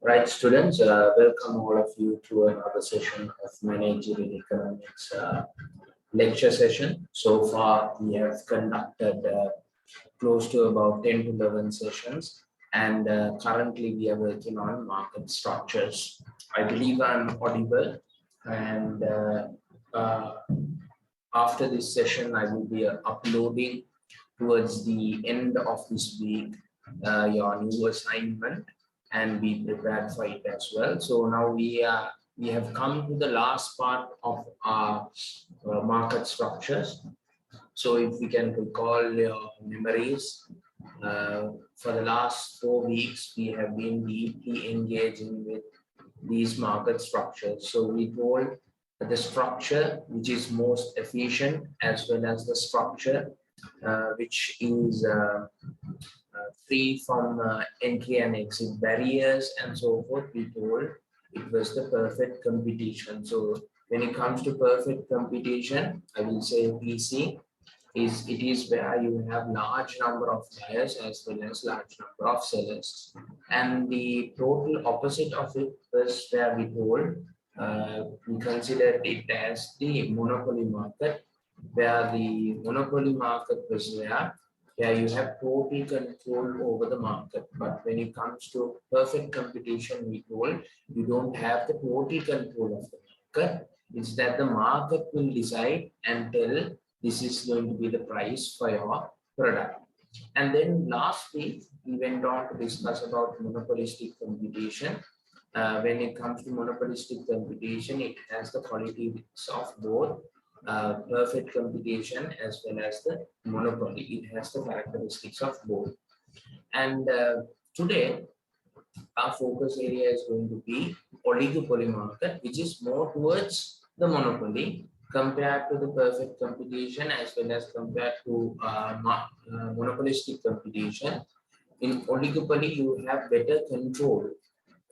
Right, students, welcome all of you to another session of Managerial Economics lecture session. So far, we have conducted close to about 10 to 11 sessions, and currently we are working on market structures. I believe I'm audible, and uh, after this session, I will be uploading towards the end of this week your new assignment and be prepared for it as well. So now we have come to the last part of our market structures. So if we can recall your memories, for the last 4 weeks, we have been deeply engaging with these market structures. So we told the structure which is most efficient as well as the structure which is free from entry and exit barriers and so forth. We told it was the perfect competition. So when it comes to perfect competition, I will say PC is it is where you have large number of buyers as well as large number of sellers, and the total opposite of it was where we considered it as the monopoly market, where the monopoly market was where you have total control over the market. But when it comes to perfect competition, we told you don't have the total control of the market. It's that the market will decide and tell this is going to be the price for your product. And then last week, we went on to discuss about monopolistic competition. When it comes to monopolistic competition, it has the qualities of both perfect competition as well as the monopoly. It has the characteristics of both. And today, our focus area is going to be oligopoly market, which is more towards the monopoly compared to the perfect competition as well as compared to monopolistic competition. In oligopoly, you have better control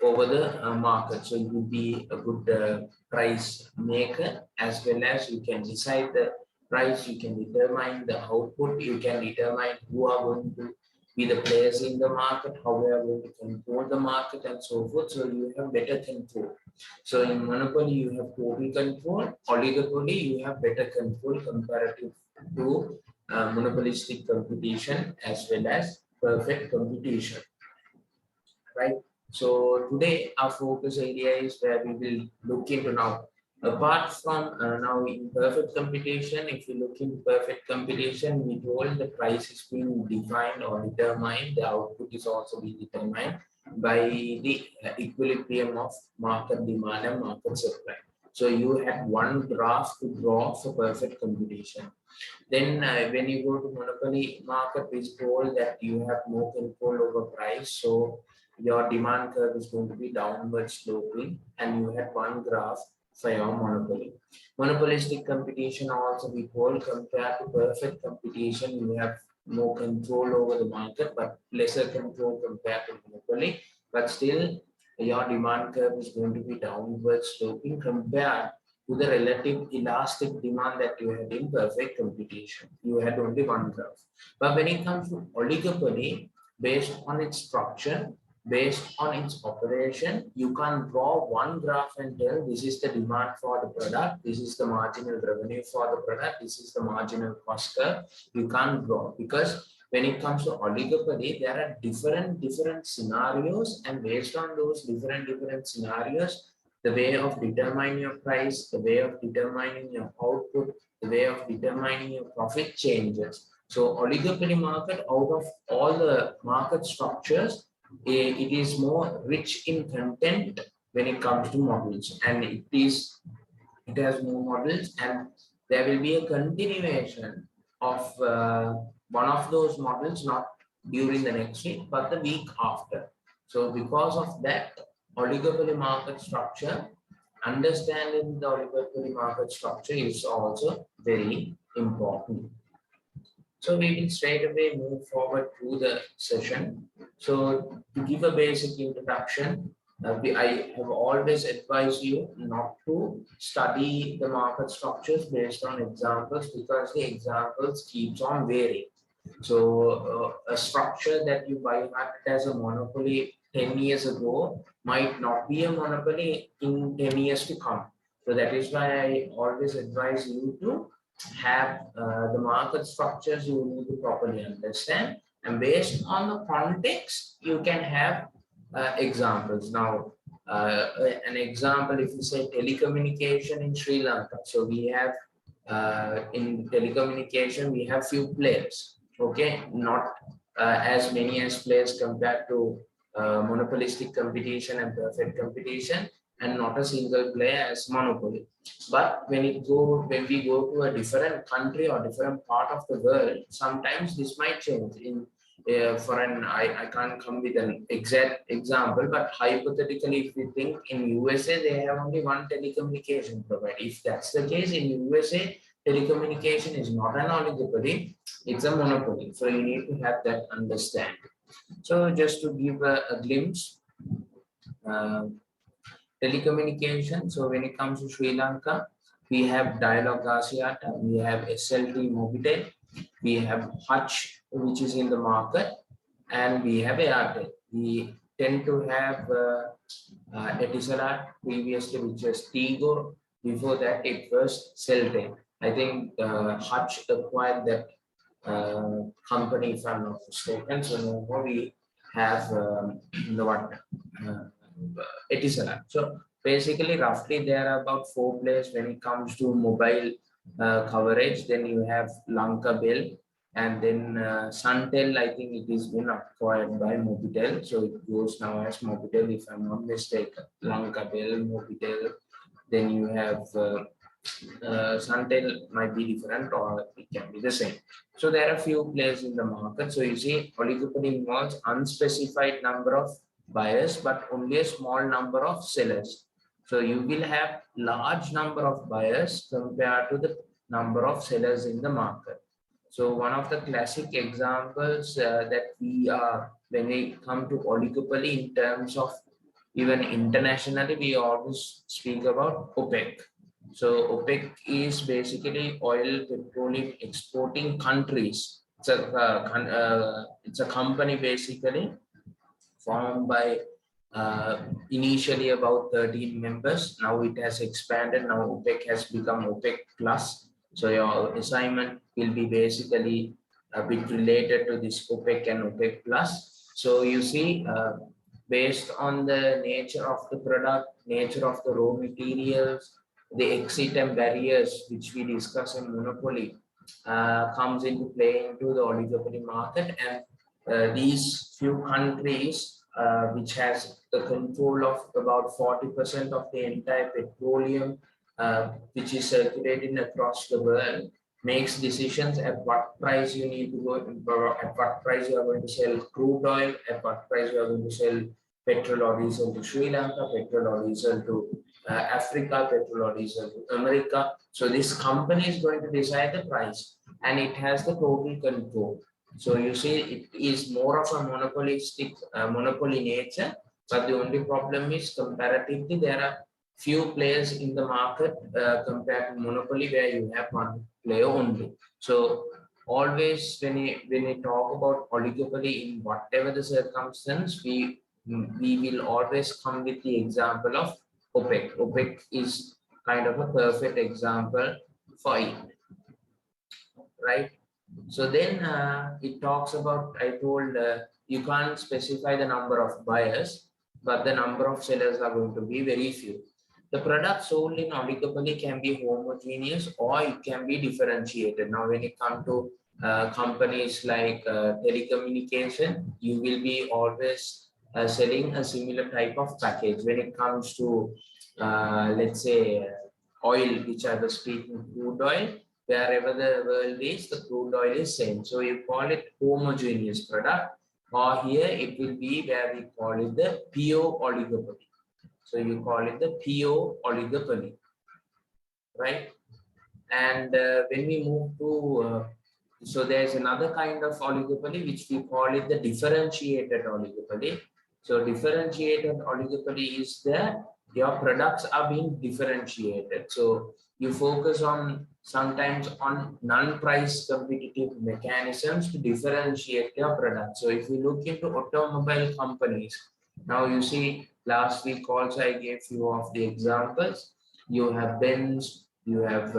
over the market. So you will be a good price maker as well as you can decide the price, you can determine the output, you can determine who are going to be the players in the market, how we are going to control the market and so forth. So you have better control. So in monopoly, you have total control. Oligopoly, you have better control comparative to monopolistic competition as well as perfect competition, right? So today our focus area is where we will look into now. Apart from now in perfect competition, if you look in perfect competition, we told the price is being defined or determined, the output is also being determined by the equilibrium of market demand and market supply. So you have one graph to draw for perfect competition. Then when you go to monopoly market, we told that you have more control over price. So your demand curve is going to be downward sloping, and you have one graph for your monopoly. Monopolistic competition also we told compared to perfect competition, you have more control over the market, but lesser control compared to monopoly. But still, your demand curve is going to be downward sloping compared to the relative elastic demand that you had in perfect competition. You had only one graph. But when it comes to oligopoly, based on its structure, based on its operation, you can draw one graph and tell this is the demand for the product, this is the marginal revenue for the product, this is the marginal cost curve. You can't draw because when it comes to oligopoly, there are different scenarios, and based on those different scenarios, the way of determining your price, the way of determining your output, the way of determining your profit changes. So oligopoly market, out of all the market structures, it is more rich in content when it comes to models, and it has more models, and there will be a continuation of one of those models, not during the next week but the week after. So because of that oligopoly market structure, understanding the oligopoly market structure is also very important. So we will straight away move forward to the session. So to give a basic introduction, I have always advised you not to study the market structures based on examples because the examples keeps on varying. So a structure that you buy as a monopoly 10 years ago might not be a monopoly in 10 years to come. So that is why I always advise you to have the market structures you need to properly understand, and based on the context you can have examples. Now an example, if you say telecommunication in Sri Lanka, so we have in telecommunication we have few players, okay, not as many as players compared to monopolistic competition and perfect competition, and not a single player as monopoly. But when we go to a different country or different part of the world, sometimes this might change. In I can't come with an exact example, but hypothetically, if we think in USA, they have only one telecommunication provider. If that's the case, in USA, telecommunication is not an oligopoly, it's a monopoly. So you need to have that understanding. So just to give a glimpse, uh, telecommunication. So when it comes to Sri Lanka, we have Dialog Asiata, we have SLT Mobitel, we have Hutch, which is in the market, and we have Airtel. We tend to have Etisalat previously, which was Tigo. Before that, it was Celtel. I think Hutch acquired that company, if I'm not mistaken. So now we have the what? Etisalat. So basically, roughly, there are about four players when it comes to mobile coverage. Then you have Lanka Bell, and then Suntel, I think it is been acquired by Mobitel. So it goes now as Mobitel, if I'm not mistaken. Lanka Bell, Mobitel. Then you have Suntel might be different or it can be the same. So there are few players in the market. So you see, oligopoly involves unspecified number of buyers, but only a small number of sellers. So you will have large number of buyers compared to the number of sellers in the market. So one of the classic examples that we are, when we come to oligopoly in terms of even internationally, we always speak about OPEC. So OPEC is basically oil petroleum exporting countries. It's a company basically formed by initially about 13 members. Now it has expanded. Now OPEC has become OPEC plus. So your assignment will be basically a bit related to this OPEC and OPEC plus. So you see, based on the nature of the product, nature of the raw materials, the exit and barriers which we discuss in monopoly comes into play into the oligopoly market, and these few countries which has the control of about 40% of the entire petroleum which is circulating across the world makes decisions at what price you need to go, at what price you are going to sell crude oil, at what price you are going to sell petrol or diesel to Sri Lanka, petrol or diesel to Africa, petrol or diesel to America. So this company is going to decide the price, and it has the total control. So you see, it is more of a monopolistic monopoly nature, but the only problem is comparatively there are few players in the market compared to monopoly where you have one player only. So always when we talk about oligopoly in whatever the circumstance, we will always come with the example of OPEC. OPEC is kind of a perfect example for it, right? So then it talks about, I told you can't specify the number of buyers, but the number of sellers are going to be very few. The product sold in oligopoly can be homogeneous or it can be differentiated. Now, when it comes to companies like telecommunication, you will be always selling a similar type of package. When it comes to, let's say, oil, which I was speaking, crude oil, wherever the world is, the crude oil is same. So you call it homogeneous product, or here it will be where we call it the PO oligopoly. So you call it the PO oligopoly, right? And when we move to, so there's another kind of oligopoly which we call it the differentiated oligopoly. So differentiated oligopoly is the your products are being differentiated. So you focus on sometimes on non-price competitive mechanisms to differentiate your product. So if you look into automobile companies, now you see last week also I gave few of the examples. You have Benz, you have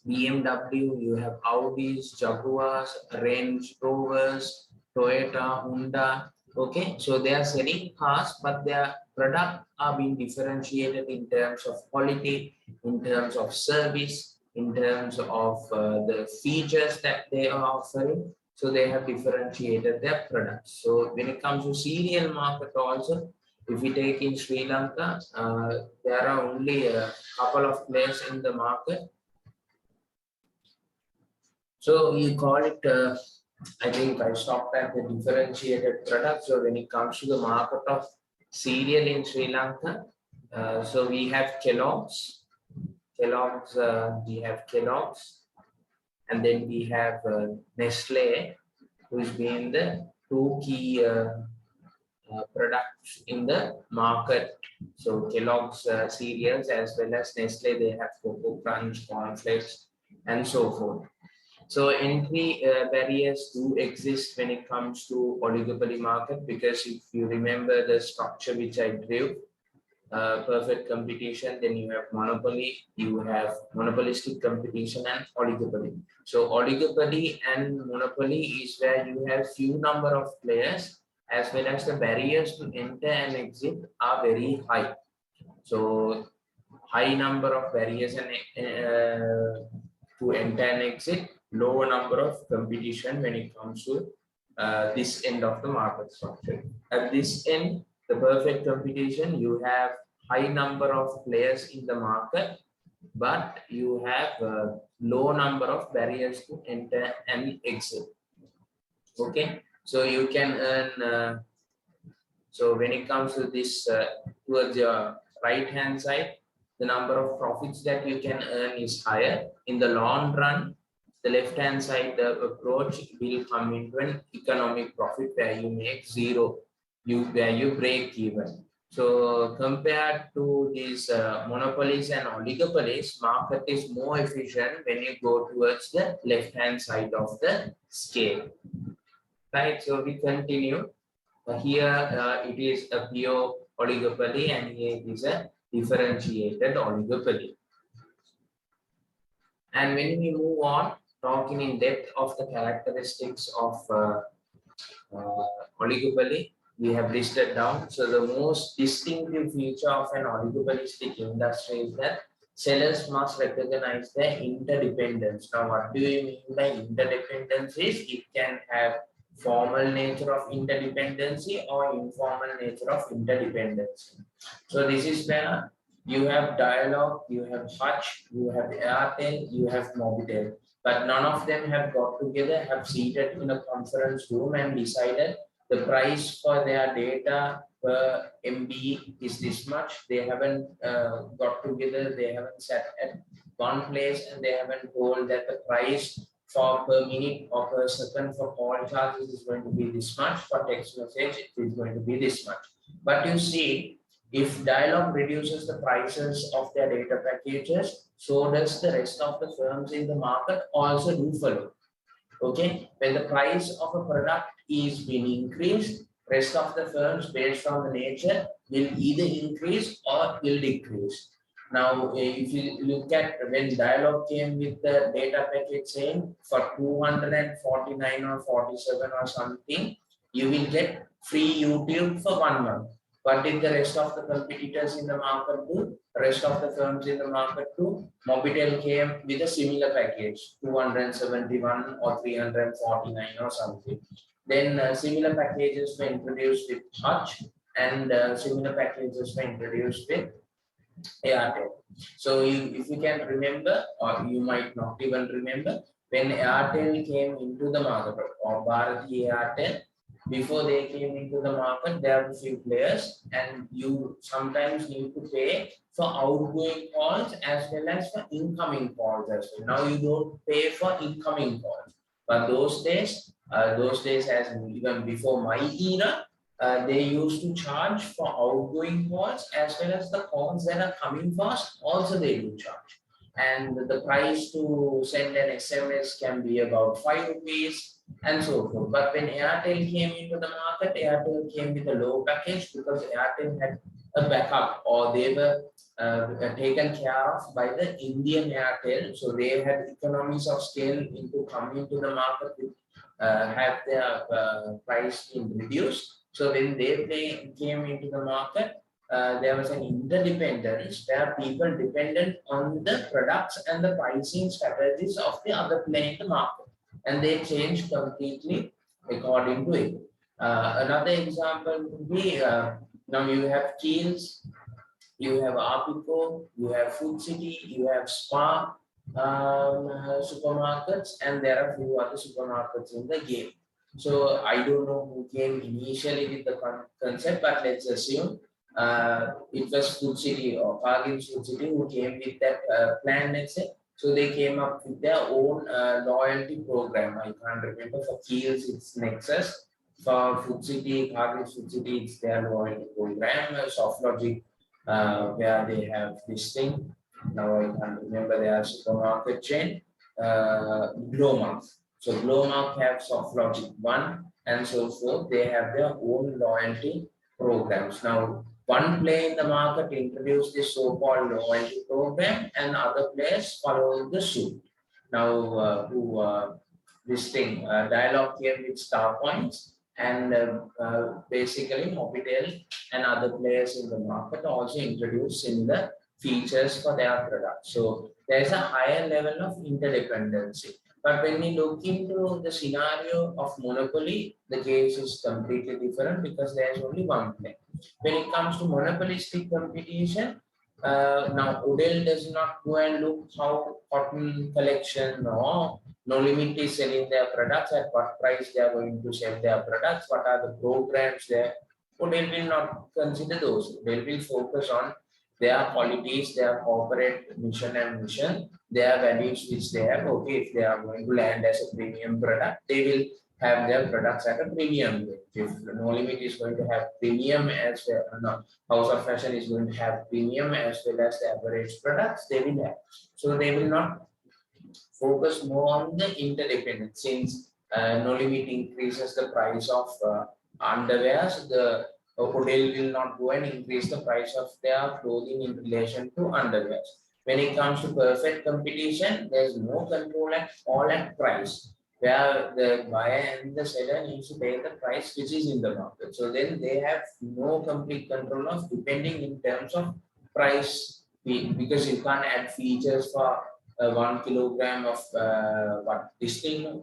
BMW, you have Audis, Jaguars, Range Rovers, Toyota, Honda. Okay, so they are selling cars, but their product are being differentiated in terms of quality, in terms of service, in terms of the features that they are offering. So they have differentiated their products. So when it comes to serial market also, if we take in Sri Lanka, there are only a couple of players in the market. So you call it, I think I stopped at the differentiated products. So when it comes to the market of cereal in Sri Lanka, so we have we have Kellogg's, and then we have Nestle, who's been the two key products in the market. So Kellogg's cereals as well as Nestle, they have Cocoa Crunch, cornflakes, and so forth. So entry barriers do exist when it comes to oligopoly market, because if you remember the structure which I drew, perfect competition, then you have monopoly, you have monopolistic competition and oligopoly. So oligopoly and monopoly is where you have few number of players as well as the barriers to enter and exit are very high. So high number of barriers and to enter and exit, lower number of competition when it comes to this end of the market structure. At this end, the perfect competition, you have high number of players in the market, but you have a low number of barriers to enter and exit. Okay, so you can earn. So when it comes to this towards your right hand side, the number of profits that you can earn is higher. In the long run, the left hand side, the approach will come into an economic profit where you make zero, where you break even. So compared to these monopolies and oligopolies, market is more efficient when you go towards the left hand side of the scale. Right, so we continue. Here it is a pure oligopoly, and here it is a differentiated oligopoly. And when we move on, talking in depth of the characteristics of oligopoly, we have listed down. So the most distinctive feature of an oligopolistic industry is that sellers must recognize their interdependence. Now, what do you mean by interdependence? Is it can have formal nature of interdependency or informal nature of interdependency. So this is where you have Dialog, you have Hutch, you have Airtel, you have Mobitel, but none of them have got together, have seated in a conference room and decided the price for their data per MB is this much. They haven't got together, they haven't sat at one place, and they haven't told that the price for per minute or per second for call charges is going to be this much, for text message it is going to be this much. But you see, if Dialog reduces the prices of their data packages, so does the rest of the firms in the market also do follow. Okay, when the price of a product is being increased, rest of the firms based on the nature will either increase or will decrease. Now, if you look at when Dialog came with the data package saying for 249 or 47 or something, you will get free YouTube for 1 month. What did the rest of the competitors in the market do? The rest of the firms in the market do. Mobitel came with a similar package, 271 or 349 or something. Then similar packages were introduced with Hutch, and similar packages were introduced with Airtel. So if you can remember, or you might not even remember, when Airtel came into the market, or Bharati Airtel, before they came into the market, there were few players, and you sometimes need to pay for outgoing calls as well as for incoming calls as well. Now you don't pay for incoming calls, but those days as even before my era, they used to charge for outgoing calls as well as the calls that are coming fast, also they do charge. And the price to send an SMS can be about 5 rupees and so forth. But when Airtel came into the market, Airtel came with a low package because Airtel had a backup, or they were taken care of by the Indian Airtel. So they had economies of scale into coming to the market with have their price been reduced. So when they came into the market, there was an interdependence where people depended on the products and the pricing strategies of the other player in the market, and they changed completely according to it. Another example would be now you have Keels, you have Apico, you have Food City, you have Spa supermarkets, and there are a few other supermarkets in the game. So I don't know who came initially with the concept, but let's assume it was Food City or Cargill's Food City who came with that plan, let's say. So they came up with their own loyalty program. I can't remember. For Keels, it's Nexus. For Food City, Cargill's Food City, it's their loyalty program. Soft Logic, where they have this thing. Now I can't remember their supermarket chain. Glowmark. So Glowmark have Soft Logic 1 and so forth. They have their own loyalty programs. Now, one player in the market introduced this so-called loyalty program, and other players followed the suit. Now, this thing, Dialog came with Star Points, and basically Mobitel and other players in the market also introduced similar features for their products. So there's a higher level of interdependency. But when we look into the scenario of monopoly, the case is completely different because there's only one player. When it comes to monopolistic competition, now Odell does not go and look how cotton collection or No Limit is selling their products, at what price they are going to sell their products, what are the programs there. Odell will not consider those. They will focus on their qualities, their corporate mission and mission, their values which they have. Okay, if they are going to land as a premium product, they will have their products at a premium rate. If No Limit is going to have premium as well, no, House of Fashion is going to have premium as well as the average products, they will have. So they will not focus more on the interdependence. Since No Limit increases the price of underwears, the Odell will not go and increase the price of their clothing in relation to underwears. When it comes to perfect competition, there's no control at all at price, where the buyer and the seller needs to pay the price which is in the market. So then they have no complete control of depending in terms of price, because you can't add features for 1 kilogram of what this thing,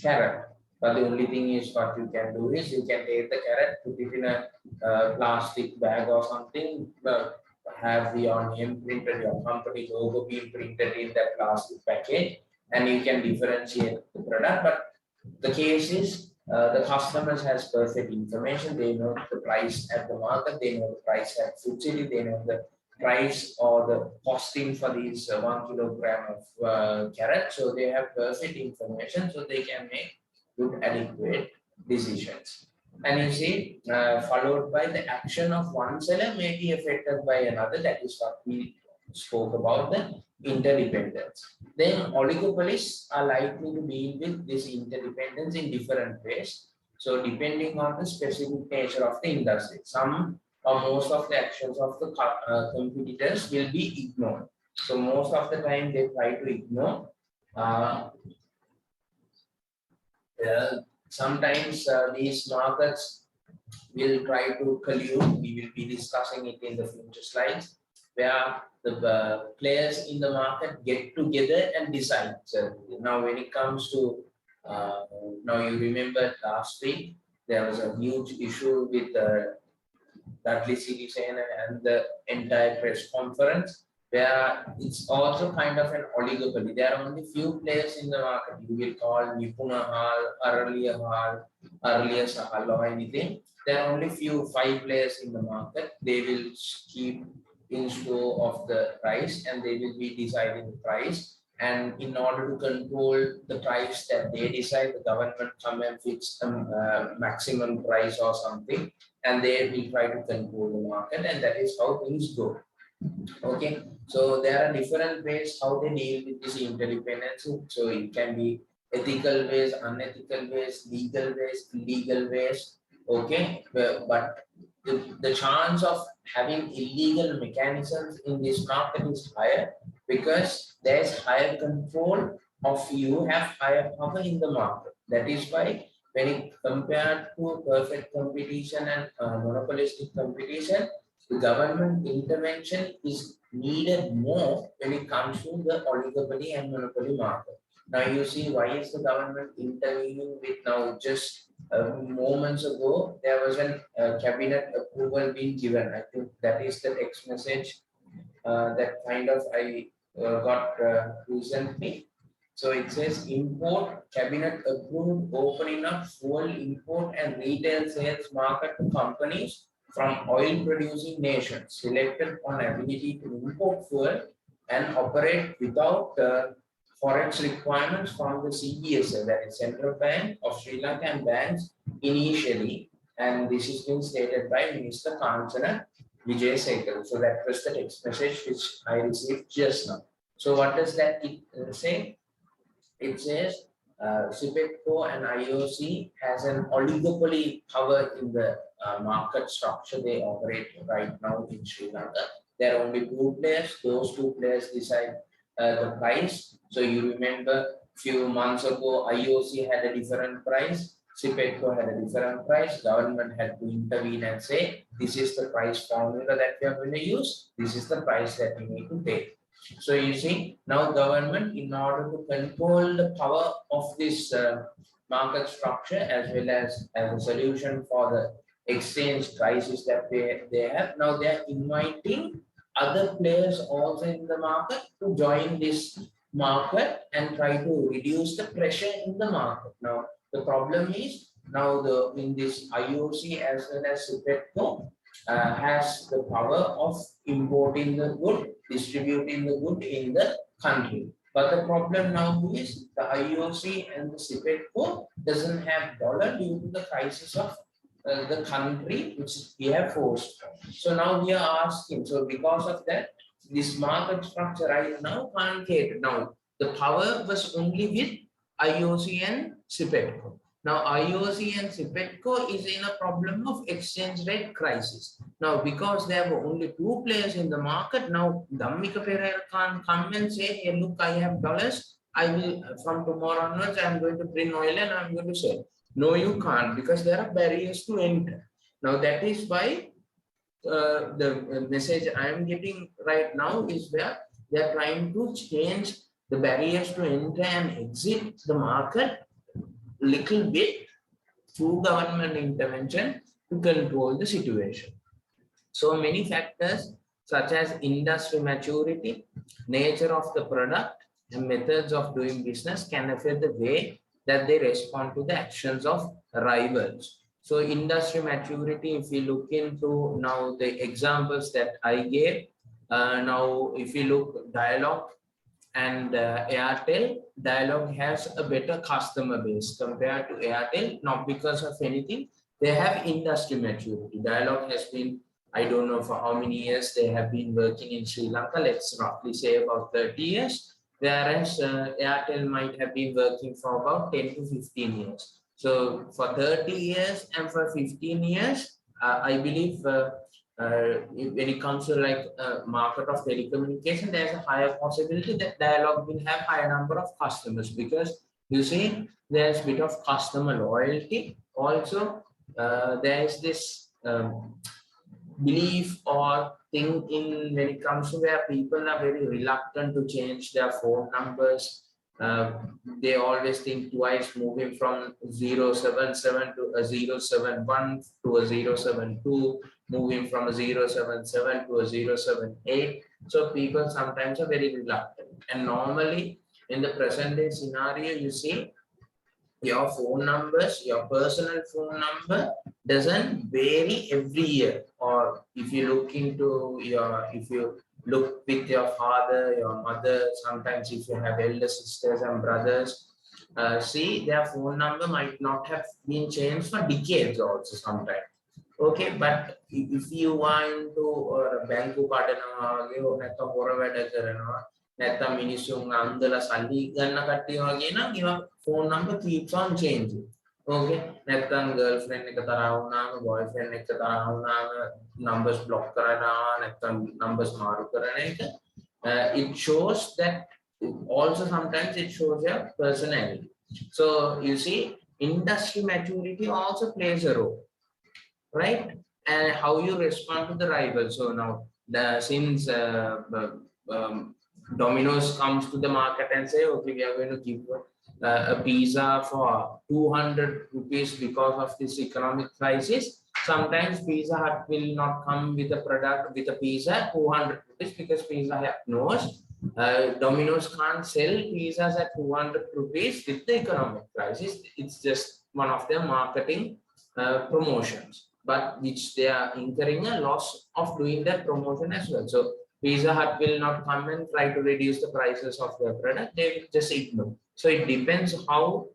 carrot. But the only thing is, what you can do is you can take the carrot, put it in a plastic bag or something, have your name printed, your company logo being printed in that plastic package, and you can differentiate the product. But the case is, the customers has perfect information. They know the price at the market, they know the price at Food City, they know the price or the costing for these 1 kilogram of carrot. So they have perfect information, so they can make good adequate decisions. And you see, followed by the action of one seller may be affected by another. That is what we spoke about, the interdependence. Then oligopolies are likely to deal with this interdependence in different ways. So depending on the specific nature of the industry, some or most of the actions of the competitors will be ignored. So most of the time they try to ignore. Sometimes these markets will try to collude. We will be discussing it in the future slides, where the players in the market get together and decide. So now when it comes to, now you remember last week, there was a huge issue with Dudley Citizen and the entire press conference, where it's also kind of an oligopoly. There are only few players in the market. You will call Nipuna Hall, earlier Sahal or anything. There are only 5 players in the market. They will keep in store of the price, and they will be deciding the price. and in order to control the price that they decide, the government come and fix a maximum price or something, and they will try to control the market, and that is how things go. Okay, so there are different ways how they deal with this interdependence. So it can be ethical ways, unethical ways, legal ways, illegal ways. Okay, but the chance of having illegal mechanisms in this market is higher because there's higher control of you have higher power in the market. That is why when it compared to perfect competition and monopolistic competition, the government intervention is needed more when it comes to the oligopoly and monopoly market. Now you see why is the government intervening with now just moments ago there was a cabinet approval being given. I think that is the text message that kind of I got recently. So it says import cabinet approved opening up fuel import and retail sales market to companies from oil producing nations selected on ability to import fuel and operate without forex requirements from the CBSL, that is Central Bank of Sri Lanka, and banks initially. And this has been stated by Minister Kanchana Vijay Sekar. So that was the text message which I received just now. So what does that say? It says CPECO and IOC has an oligopoly power in the market structure they operate right now in Sri Lanka. There are only two players. Those two players decide the price. So you remember few months ago, IOC had a different price. CPECO had a different price. Government had to intervene and say, this is the price formula that we are going to use. This is the price that we need to take. So you see, now government, in order to control the power of this market structure as well as a solution for the exchange crisis that they have, now they are inviting other players also in the market to join this market and try to reduce the pressure in the market. Now, the problem is now in this IOC as well as CPECO has the power of importing the good, distributing the good in the country. But the problem now is the IOC and the CPECO doesn't have dollar due to the crisis of the country which we have forced. So now we are asking, so because of that, this market structure right now can't cater. Now, the power was only with IOC and CPECO. Now, IOC and CPECO is in a problem of exchange rate crisis. Now, because there were only two players in the market, now Dhammika Pereira can't come and say, hey, look, I have dollars. I will, from tomorrow onwards, I'm going to bring oil and I'm going to sell. No, you can't, because there are barriers to enter. Now, that is why the message I am getting right now is where they are trying to change the barriers to enter and exit the market little bit through government intervention to control the situation. So many factors such as industry maturity, nature of the product, and methods of doing business can affect the way that they respond to the actions of rivals. So industry maturity, if you look into now the examples that I gave, now if you look Dialog and Airtel, Dialog has a better customer base compared to Airtel, not because of anything. They have industry maturity. Dialog has been, I don't know for how many years they have been working in Sri Lanka, let's roughly say about 30 years, whereas Airtel might have been working for about 10 to 15 years. So for 30 years and for 15 years, I believe when it comes to like market of telecommunication, there's a higher possibility that Dialog will have higher number of customers, because you see there's a bit of customer loyalty. Also, there is this belief or thing in when it comes to where people are very reluctant to change their phone numbers. They always think twice, moving from 077 to a 071 to a 072, moving from a 077 to a 078. So people sometimes are very reluctant. And normally in the present day scenario, you see your phone numbers, your personal phone number doesn't vary every year. Or if you look into your, if you look with your father, your mother, sometimes if you have elder sisters and brothers, see their phone number might not have been changed for decades also sometimes. Okay, but if you want to bank padanawa wage නැත්නම් හොර වැඩ කරනවා නැත්නම් මිනිස්සුන් අන්දලා සල්ලි ගන්න කට්ටිය වගේ නම් your phone number keeps on changing. Okay, නැත්නම් girlfriend එක තරහ වුණාම boyfriend එක තරහ වුණාම numbers block කරනවා නැත්නම් numbers මාරු කරන එක it shows that also sometimes it shows your personality. So you see industry maturity also plays a role, right? And how you respond to the rival. So now, since Domino's comes to the market and say, okay, we are going to give a pizza for 200 rupees because of this economic crisis. Sometimes Pizza Hut will not come with a product with a pizza 200 rupees because Pizza Hut knows Domino's can't sell pizzas at 200 rupees with the economic crisis. It's just one of their marketing promotions, but which they are incurring a loss of doing that promotion as well. So Pizza Hut will not come and try to reduce the prices of their product. They will just ignore. So it depends how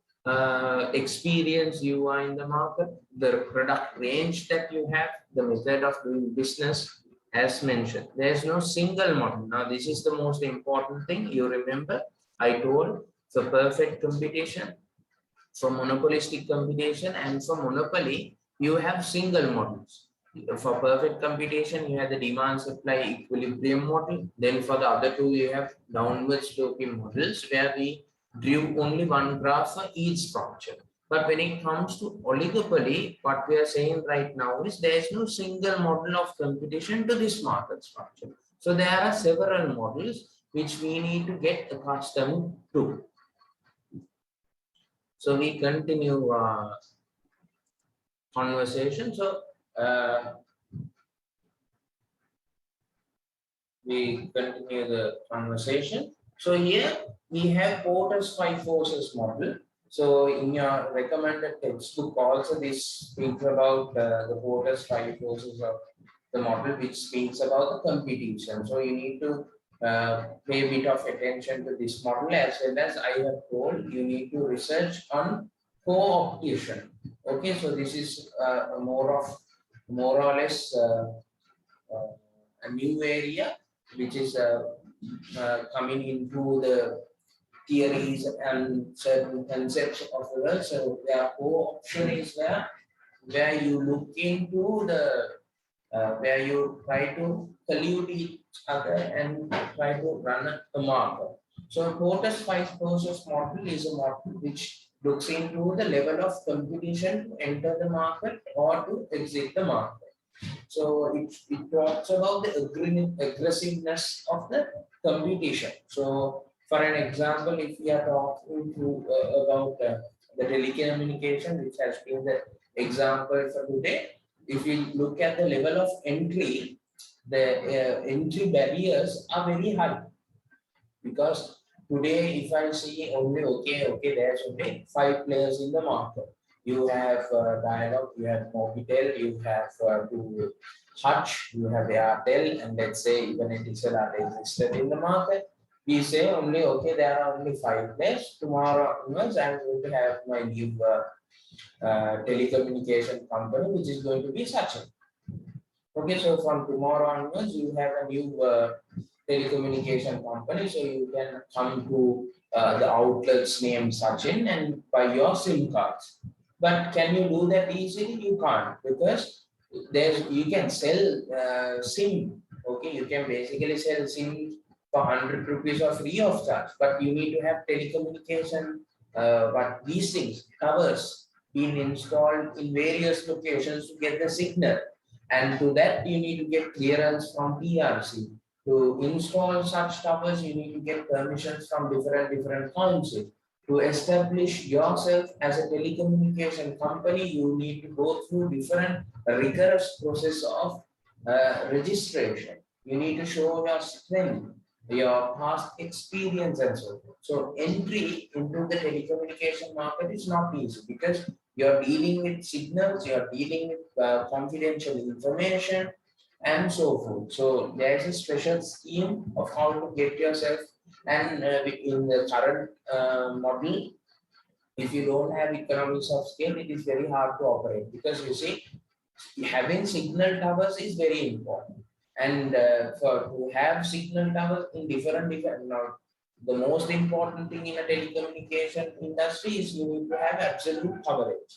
experienced you are in the market, the product range that you have, the method of doing business. As mentioned, there is no single model. Now, this is the most important thing you remember. I told for perfect competition, for monopolistic competition, and for monopoly, you have single models. For perfect computation, you have the demand supply equilibrium model. Then for the other two, you have downward sloping models where we drew only one graph for each structure. But when it comes to oligopoly, what we are saying right now is there is no single model of computation to this market structure. So there are several models which we need to get accustomed to. So we continue conversation. So we continue the conversation. So here we have Porter's five forces model. So in your recommended textbook also this speaks about the Porter's five forces of the model, which speaks about the competition. So you need to pay a bit of attention to this model, as well as I have told you need to research on co-optation. Okay, so this is more or less a new area which is coming into the theories and certain concepts of the world. So their co-option is where you look into the where you try to collude each other and try to run a market. So Porter's five process model is a model which looks into the level of competition to enter the market or to exit the market. So it talks about the aggressiveness of the competition. So for an example, if we are talking about the telecommunication, which has been the example for today, if we look at the level of entry, the entry barriers are very high, because today if I see only there's only 5 players in the market. You have Dialog, you have Mobitel, you have Hutch, you have Airtel, and let's say even Etisalat are existed in the market. We say only there are only 5 players. Tomorrow onwards, I'm going to have my new telecommunication company, which is going to be Sachin. Okay, so from tomorrow onwards, you have a new telecommunication company, so you can come to the outlets named Sachin and buy your SIM cards. But can you do that easily? You can't, because you can sell SIM. Okay, you can basically sell SIM for 100 rupees or free of charge, but you need to have telecommunication. But these things, towers, being installed in various locations to get the signal, and to that you need to get clearance from PRC. To install such towers, you need to get permissions from different councils. To establish yourself as a telecommunication company, you need to go through different rigorous process of registration. You need to show your strength, your past experience, and so forth. So entry into the telecommunication market is not easy, because you're dealing with signals, you're dealing with confidential information, and so forth. So there is a special scheme of how to get yourself, and in the current model, if you don't have economies of scale, it is very hard to operate, because you see, having signal towers is very important. And for to have signal towers in different now, the most important thing in a telecommunication industry is you need to have absolute coverage.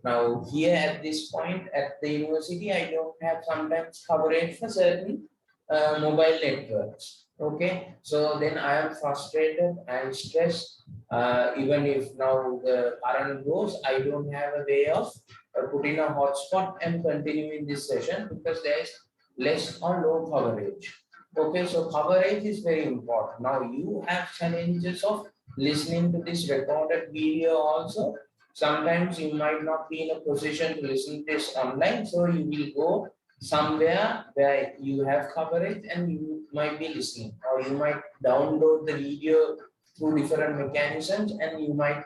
Now here at this point at the university, I don't have sometimes coverage for certain mobile networks. Okay, so then I am frustrated and stressed. Even if now the current goes, I don't have a way of putting a hotspot and continuing this session, because there is less or low coverage. Okay, so coverage is very important. Now you have challenges of listening to this recorded video also. Sometimes you might not be in a position to listen to this online, so you will go somewhere where you have coverage and you might be listening, or you might download the video through different mechanisms, and you might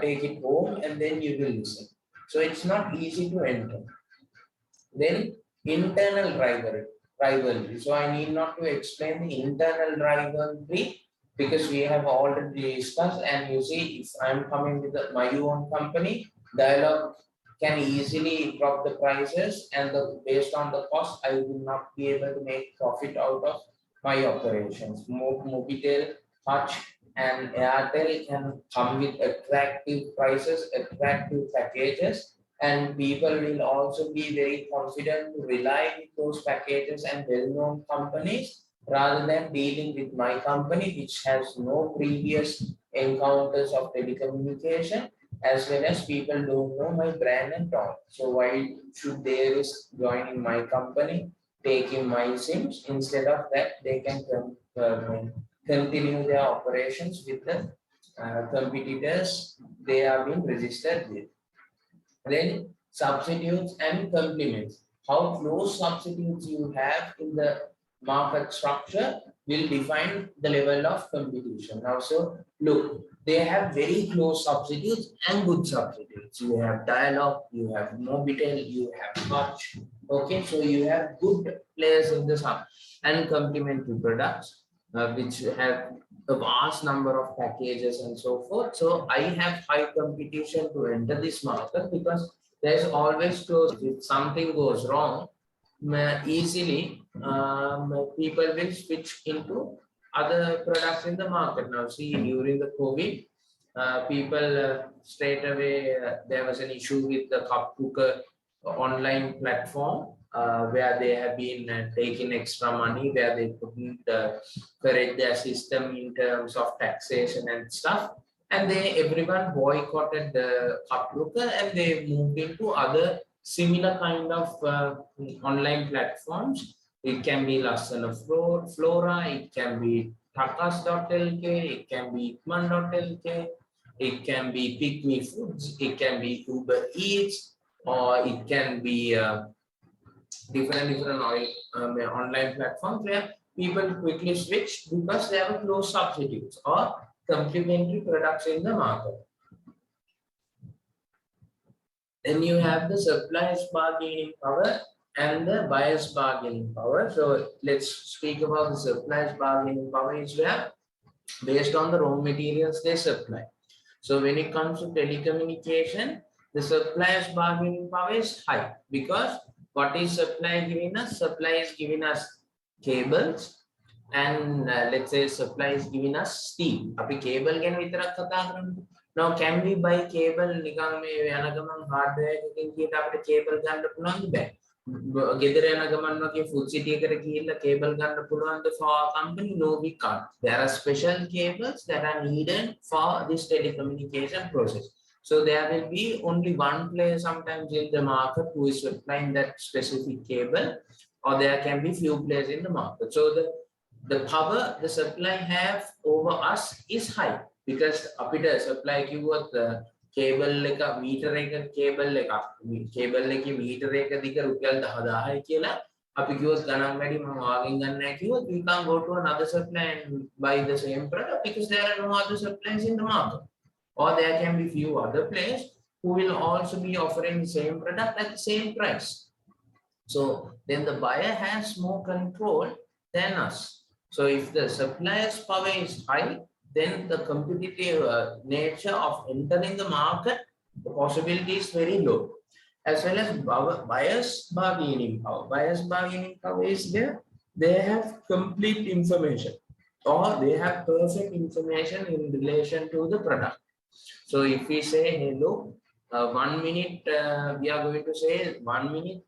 take it home and then you will listen. So it's not easy to enter. Then internal rivalry. So I need not to explain the internal rivalry, because we have already discussed. And you see, if I'm coming with my own company, Dialog can easily drop the prices, and based on the cost, I will not be able to make profit out of my operations. Mobitel, Hutch, and Airtel can come with attractive prices, attractive packages, and people will also be very confident to rely with those packages and well-known companies, rather than dealing with my company, which has no previous encounters of telecommunication, as well as people don't know my brand and all. So why should they risk joining my company, taking my SIMs? Instead of that, they can continue their operations with the competitors they have been registered with. Then substitutes and complements. How close substitutes you have in the market structure will define the level of competition. Now, so look, they have very close substitutes and good substitutes. You have Dialog, you have Mobitel, you have Hutch. Okay, so you have good players in the sub and complementary products, which have a vast number of packages and so forth. So I have high competition to enter this market, because there's always close. If something goes wrong, easily people will switch into other products in the market. Now, see, during the COVID, people straight away, there was an issue with the cup cooker online platform, where they have been taking extra money, where they couldn't correct their system in terms of taxation and stuff. And everyone boycotted the cup cooker, and they moved into other similar kind of online platforms. It can be Lasana Flora, it can be Takas.lk, it can be Ikman.lk, it can be Pick Me Foods, it can be Uber Eats, or it can be different online platforms where people quickly switch, because they have close substitutes or complementary products in the market. Then you have the supplier's bargaining power and the buyer's bargaining power. So let's speak about the supplier's bargaining power. Is where, based on the raw materials they supply. So when it comes to telecommunication, the supplier's bargaining power is high, because what is supply giving us? Supply is giving us cables, and let's say supply is giving us steel. අපි cable ගැන විතරක් කතා කරමු. Now can we buy cable නිකන් මේ යන ගමන් hardware එකකින් කියට අපිට cable ගන්න පුළුවන්ද? බෑ. ගෙදර යන ගමන් වගේ food city එකට ගිහිල්ලා cable ගන්න පුළුවන්ද for our company? No, we can't. There are special cables that are needed for this telecommunication process. So there will be only one player sometimes in the market who is supplying that specific cable, or there can be few players in the market. So the power the supply have over us is high, because අපිට supply කිව්වොත් cable එක meter එක cable එකේ meter එක දිග රුපියල් 10000යි කියලා අපි කිව්වොත් ගණන් වැඩි මම ආගෙන් ගන්න නැහැ කිව්වොත් we can go to another supplier and buy the same product, because there are no other suppliers in the market, or there can be few other players who will also be offering the same product at the same price. So then the buyer has more control than us. So if the supplier's power is high, then the competitive nature of entering the market, the possibility is very low. As well as buyer's bargaining power. Buyer's bargaining power is where they have complete information or they have perfect information in relation to the product. So if we say, hey, look, 1 minute, we are going to say 1 minute,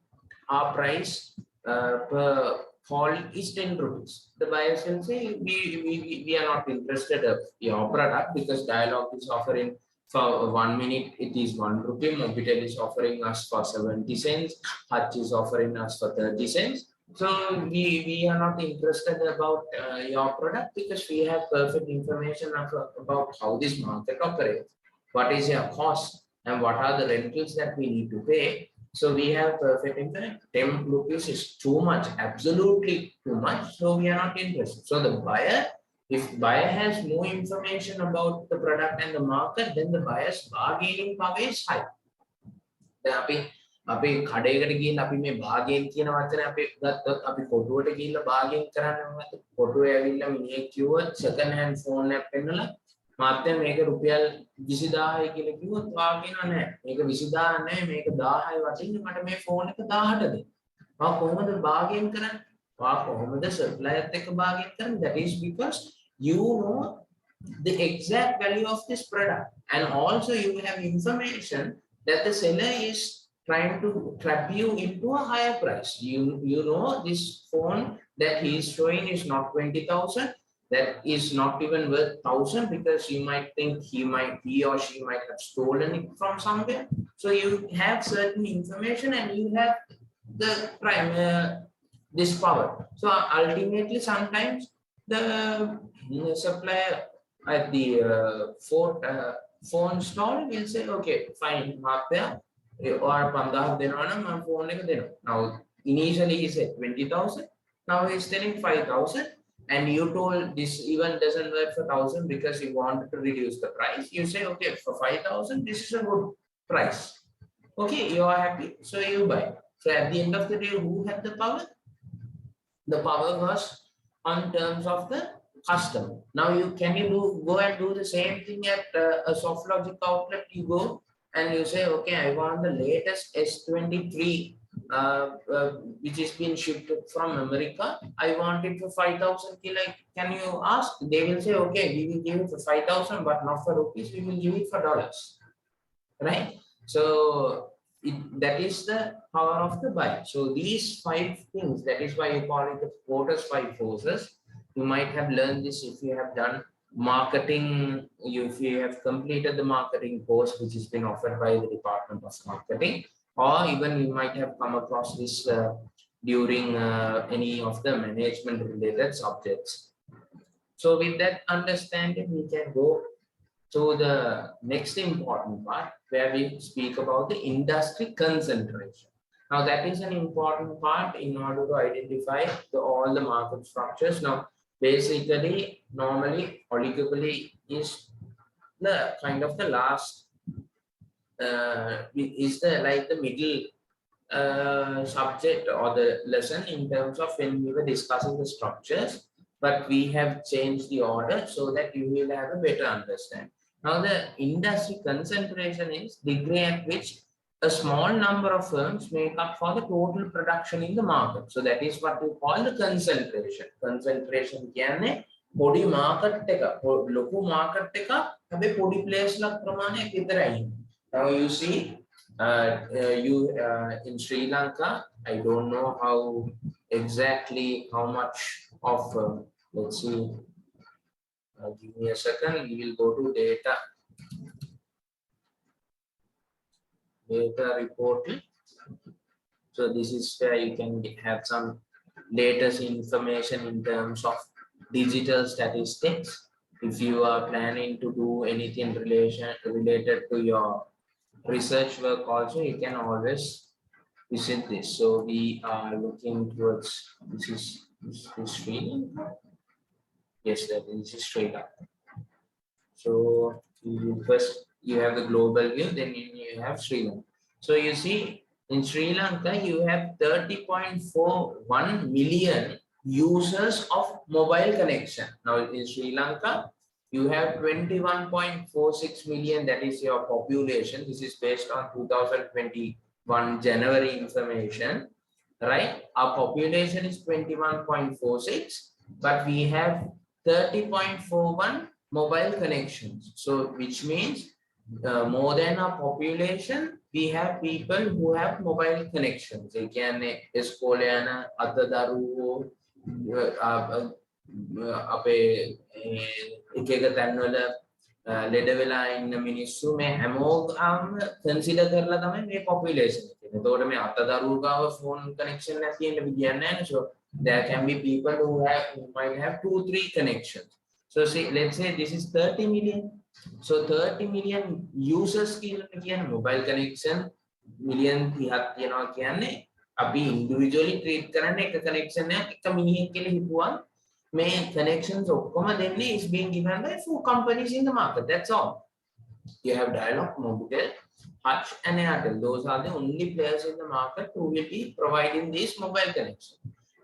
our price per call is 10 rupees. The buyers will say, we are not interested in your product because Dialog is offering for 1 minute, it is 1 rupee. Mobitel is offering us for 70 cents. Hutch is offering us for 30 cents. So we are not interested about your product because we have perfect information about how this market operates, what is your cost, and what are the rentals that we need to pay. So we have perfect information. 10 rupees is too much, absolutely too much. So we are not interested. So the buyer, if buyer has more information about the product and the market, then the buyer's bargaining power is high. අපි කඩේකට ගිහින් අපි මේ භාගයෙන් කියන වචනේ අපි ගත්තොත් අපි කොටුවට ගිහිල්ලා භාගයෙන් කරන්නේ කොටුවේ ඇවිල්ලා මිනිහෙක් කිව්වොත් සෙකන්ඩ් හෑන්ඩ් ෆෝන් එකක් පෙන්නලා මාත්‍ය මේක රුපියල් 20000යි කියලා කිව්වොත් වාගෙන නැහැ මේක 20000 නැහැ මේක 1000යි වටින්නේ මට මේ ෆෝන් එක 18 දෙන්න. මම කොහොමද භාගයෙන් කරන්නේ? වා කොහොමද සප්ලයර්ත් එක්ක භාගයෙන් කරන්නේ? That is because you know the exact value of this product and also you have information that the seller is trying to trap you into a higher price. You know this phone that he is showing is not 20,000, that is not even worth 1,000 because you might think he or she might have stolen it from somewhere. So you have certain information and you have the prime this power. So ultimately sometimes the supplier at the phone stall will say, okay, fine, Mapya, or 5000 දෙනවා නම් මම phone එක දෙනවා. Now initially he said 20,000, now he's telling 5,000, and you told this even doesn't work for 1,000 because you wanted to reduce the price. You say, okay, for 5,000 this is a good price. Okay, you are happy, so you buy. So at the end of the day, who had the power? The power was on terms of the customer. Now you go and do the same thing at a soft logic outlet. You go and you say, okay, I want the latest S23 which is being shipped from America. I want it for 5,000. Can you ask? They will say, okay, we will give it for 5,000, but not for rupees. We will give it for dollars, right? So that is the power of the buyer. So these 5 things, that is why you call it the Porter's 5 forces. You might have learned this if you have done marketing, if you have completed the marketing course which has been offered by the Department of Marketing, or even you might have come across this during any of the management related subjects. So with that understanding, we can go to the next important part where we speak about the industry concentration. Now that is an important part in order to identify all the market structures. Now basically, normally oligopoly is the kind of the last is the like the middle subject or the lesson in terms of when we were discussing the structures, but we have changed the order so that you will have a better understanding. Now the industry concentration is degree at which a small number of firms make up for the total production in the market. So that is what we call the concentration. Concentration කියන්නේ පොඩි market එක ලොකු market එක හැබැයි පොඩි players ලා ප්‍රමාණයක් විතරයි. Now you see in Sri Lanka, I don't know how exactly how much of let's see, give me a second, we will go to data reporting. So this is where you can have some latest information in terms of digital statistics. If you are planning to do anything related to your research work also, you can always visit this. So we are looking towards this is Sri Lanka. Yes, that is Sri Lanka. So first you have the global view, then you have Sri Lanka. So you see In Sri Lanka, you have 30.41 million users of mobile connection. Now in Sri Lanka, you have 21.46 million, that is your population. This is based on 2021 January information, right? Our population is 21.46, but we have 30.41 mobile connections. So which means more than our population, we have people who have mobile connections. They can escolana, atadaru, අපේ එක එක තැන්වල ලෙඩ වෙලා ඉන්න මිනිස්සු මේ හැමෝගම consider කරලා තමයි මේ population එක. එතකොට මේ අතදරුව ගාව phone connection නැති වෙන්න විදියක් නැහැ නේ. So there can be people who might have 2-3 connections. So see, let's say this is 30 million. So 30 million users කියන mobile connection million 30ක් තියනවා කියන්නේ අපි individually treat කරන්නේ එක connection එකක් එක මිනිහෙක් කියලා හිතුවා. May connections is being given by 4 companies in the market. That's all. You have Dialog, Mobitel, Hutch, and Airtel. Those are the only players in the market who will be providing this mobile connection.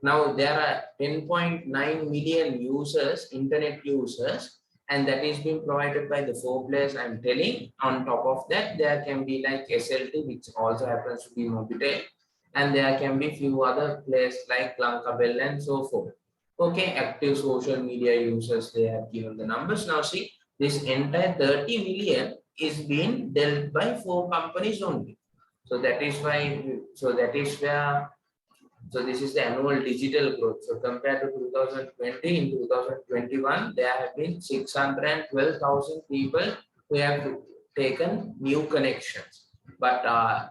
Now there are 10.9 million users, internet users, and that is being provided by the 4 players I'm telling. On top of that, there can be like SLT, which also happens to be Mobitel, and there can be few other players like Lankabel and so forth. Okay, active social media users, they have given the numbers. Now see, this entire 30 million is being dealt by 4 companies only. So that is why, so this is the annual digital growth. So compared to 2020, in 2021, there have been 612,000 people who have taken new connections. But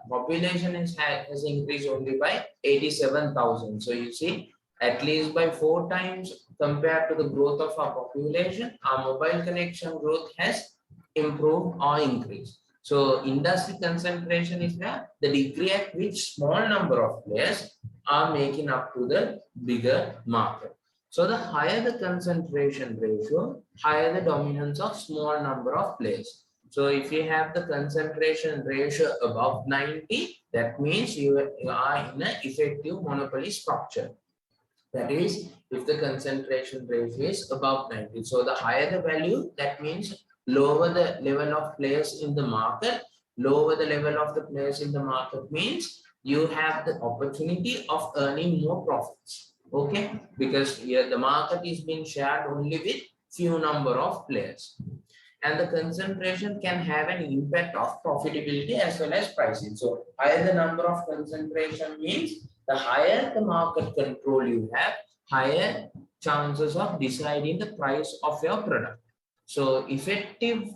population has increased only by 87,000. So you see, at least by 4 times compared to the growth of our population, our mobile connection growth has improved or increased. So industry concentration is the degree at which small number of players are making up to the bigger market. So the higher the concentration ratio, higher the dominance of small number of players. So if you have the concentration ratio above 90, that means you are in an effective monopoly structure. That is, if the concentration ratio is above 90. So the higher the value, that means lower the level of players in the market. Lower the level of the players in the market means you have the opportunity of earning more profits. Okay, because here the market is being shared only with few number of players. And the concentration can have an impact of profitability as well as pricing. So higher the number of concentration means the higher the market control you have, higher chances of deciding the price of your product. So effective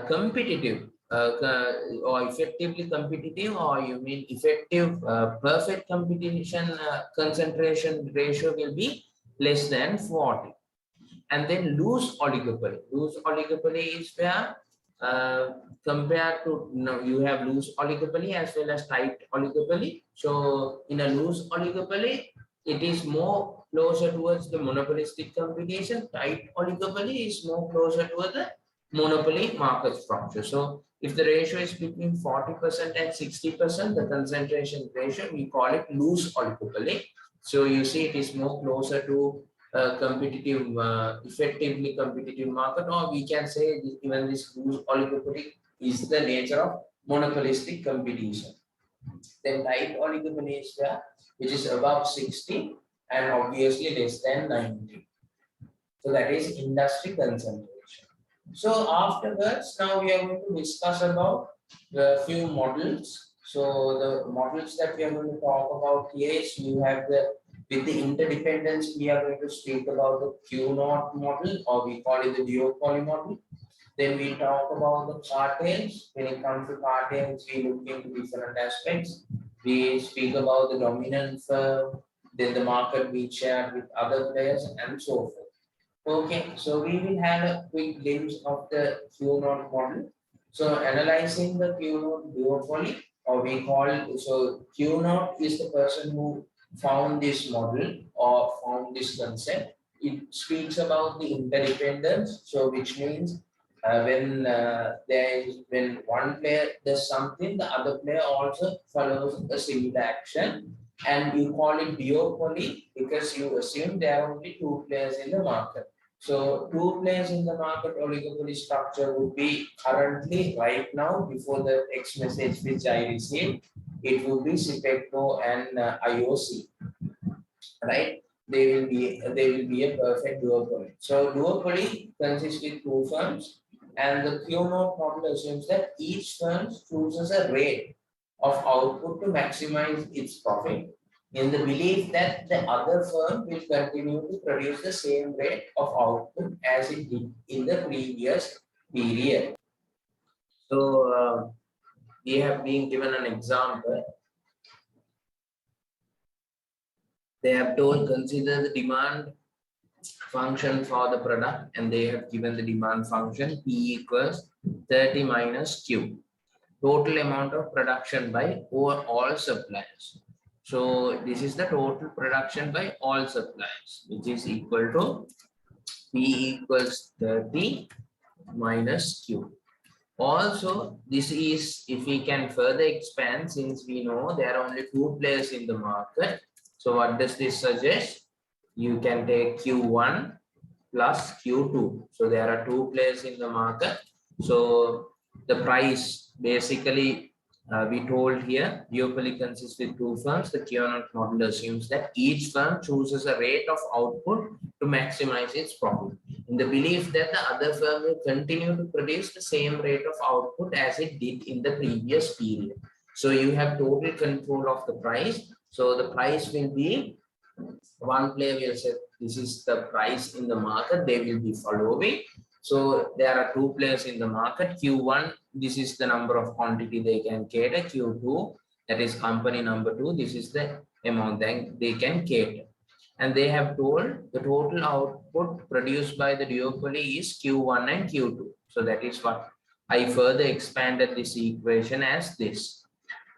competitive or effectively competitive, or you mean effective perfect competition concentration ratio will be less than 40. And then loose oligopoly. Loose oligopoly is where compared to, you have loose oligopoly as well as tight oligopoly. So in a loose oligopoly, it is more closer towards the monopolistic competition. Tight oligopoly is more closer towards the monopoly market structure. So if the ratio is between 40% and 60%, the concentration ratio, we call it loose oligopoly. So you see, it is more closer to competitive, effectively competitive market, or we can say even this loose oligopoly is the nature of monopolistic competition. Then tight oligopoly is there, which is above 60 and obviously less than 90. So that is industry concentration. So afterwards, now we are going to discuss about the few models. So the models that we are going to talk about here is, you have the, with the interdependence, we are going to speak about the Q0 model, or we call it the duopoly model. Then we talk about the cartels. When it comes to cartels, we look into different aspects. We speak about the dominant firm, then the market we share with other players, and so forth. Okay, so we will have a quick glimpse of the Q0 model. So analyzing the Q0 duopoly, or we call it, so Q0 is the person who found this model or found this concept. It speaks about the interdependence, so which means when one player does something, the other player also follows a similar action, and you call it duopoly because you assume there are only two players in the market. So two players in the market oligopoly structure would be currently right now before the text message which I received, it would be Sipecto and IOC, right? They will be a perfect duopoly. So duopoly consists with two firms, and the Q node model assumes that each firm chooses a rate of output to maximize its profit in the belief that the other firm will continue to produce the same rate of output as it did in the previous period. So we have been given an example. They have told consider the demand function for the product, and they have given the demand function P equals 30 minus Q. Total amount of production by all suppliers. So this is the total production by all suppliers, which is equal to P equals 30 minus Q. Also, this is, if we can further expand, since we know there are only two players in the market. So what does this suggest? You can take Q1 plus Q2. So there are two players in the market. So the price basically we told here duopoly consists with two firms. The Q model assumes that each firm chooses a rate of output to maximize its profit in the belief that the other firm will continue to produce the same rate of output as it did in the previous period. So you have total control of the price. So the price will be, one player will say this is the price in the market, they will be following. So there are two players in the market. Q1, this is the number of quantity they can cater. Q2, that is company number 2, this is the amount that they can cater. And they have told the total output produced by the duopoly is Q1 and Q2. So that is what I further expanded this equation as this.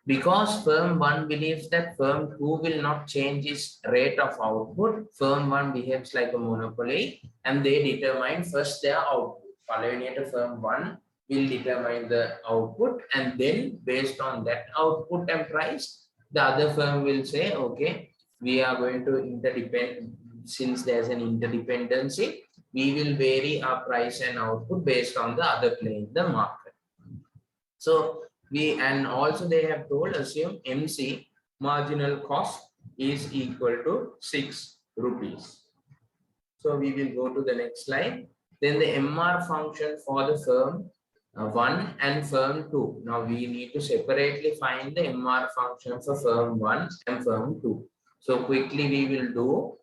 Because firm 1 believes that firm 2 will not change its rate of output, firm 1 behaves like a monopoly and they determine first their output. Following it, firm 1 will determine the output, and then based on that output and price, the other firm will say, okay, we are going to interdepend, since there's an interdependency, we will vary our price and output based on the other player in the market. So and also they have told assume MC marginal cost is equal to 6 rupees. So we will go to the next slide. Then the MR function for the firm 1 and firm 2. Now we need to separately find the MR function for firm 1 and firm 2. So quickly we will do.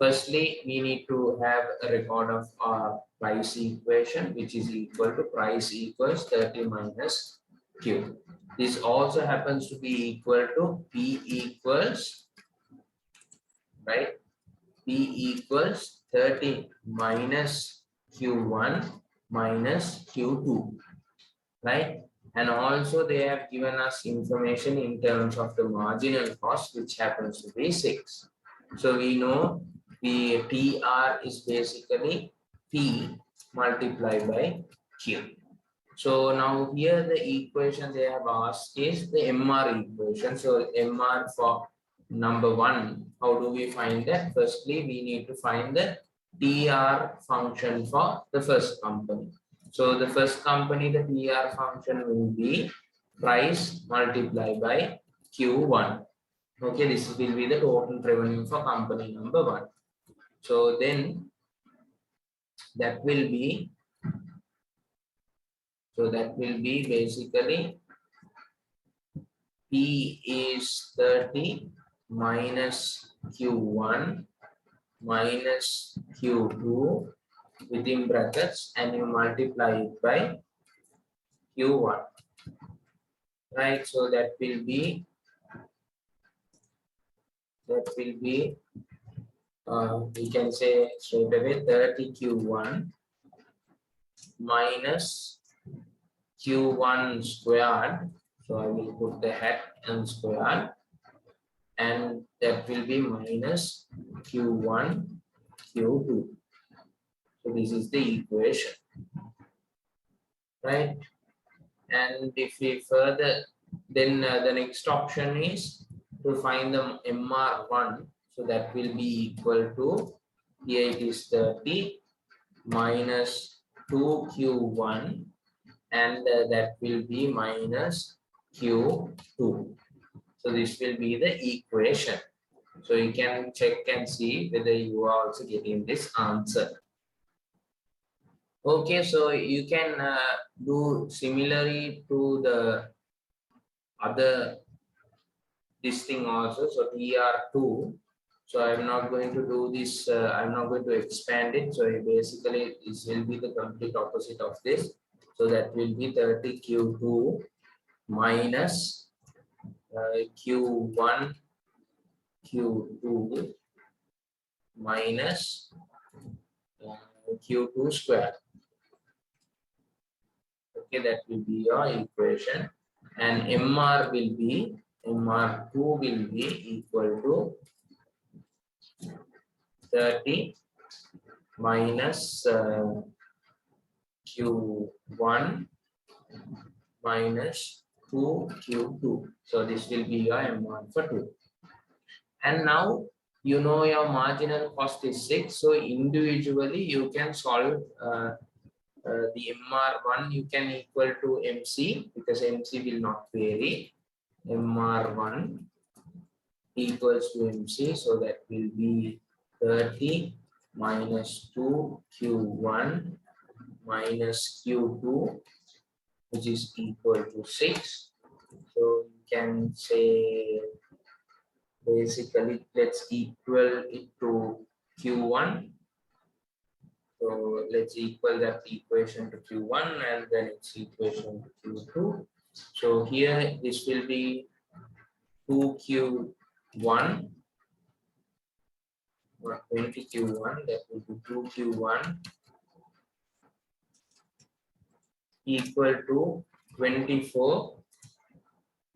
Firstly, we need to have a record of our price equation, which is equal to price equals 30 minus Q. This also happens to be equal to P equals, right? P equals 30 minus Q1 minus Q2, right? And also they have given us information in terms of the marginal cost, which happens to be 6. So we know the TR is basically P multiplied by Q. So now here the equation they have asked is the MR equation. So MR for number 1, how do we find that? Firstly, we need to find the TR function for the first company. So the first company, the TR function will be price multiplied by Q1. Okay, this will be the total revenue for company number 1. So then that will be, basically P is 30 minus Q1 minus Q2 within brackets, and you multiply it by Q1, right? So that will be we can say straight away 30 Q1 minus Q1 squared. So I will put the hat and squared, and that will be minus Q1 Q2. So this is the equation. right? And if we further, then the next option is to find the MR1. So that will be equal to, here it is 30 minus 2Q1, and that will be minus Q2. So this will be the equation. So you can check and see whether you are also getting this answer. Okay, so you can do similarly to the other this thing also. So TR2. So I'm not going to do this. I'm not going to expand it. So basically, this will be the complete opposite of this. So that will be 30Q2 minus Q1 Q2 minus Q2 square. Okay, that will be your equation. And MR2 will be equal to 30 minus Q1 minus 2Q2. So this will be your M1 for 2. And now you know your marginal cost is 6. So individually you can solve the MR1, you can equal to MC because MC will not vary. MR1 equals to MC. So that will be 30 minus 2Q1 minus Q2, which is equal to 6. So you can say basically let's equal it to Q1. So let's equal that equation to Q1 and then its equation to Q2. So here this will be 2Q1 or 20Q1, that will be 2Q1 equal to 24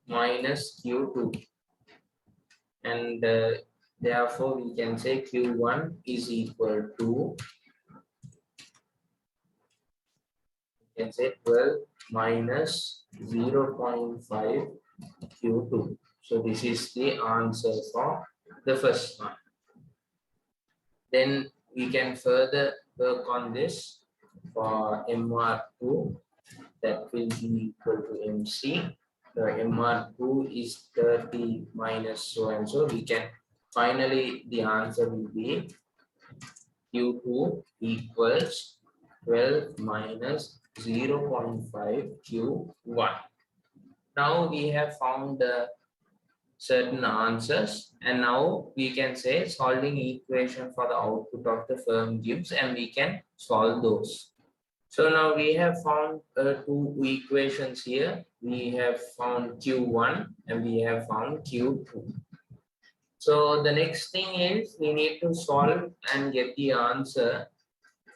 minus Q2, and therefore we can say Q1 is equal to, we can say 12 minus 0.5 Q2. So this is the answer for the first one. Then we can further work on this for MR2, that will be equal to MC. The MR2 is 30 minus so and so. We can finally, the answer will be Q2 equals 12 minus 0.5 Q1. Now we have found certain answers, and now we can say solving equation for the output of the firm gives, and we can solve those. So now we have found two equations here. We have found Q1 and we have found Q2. So the next thing is we need to solve and get the answer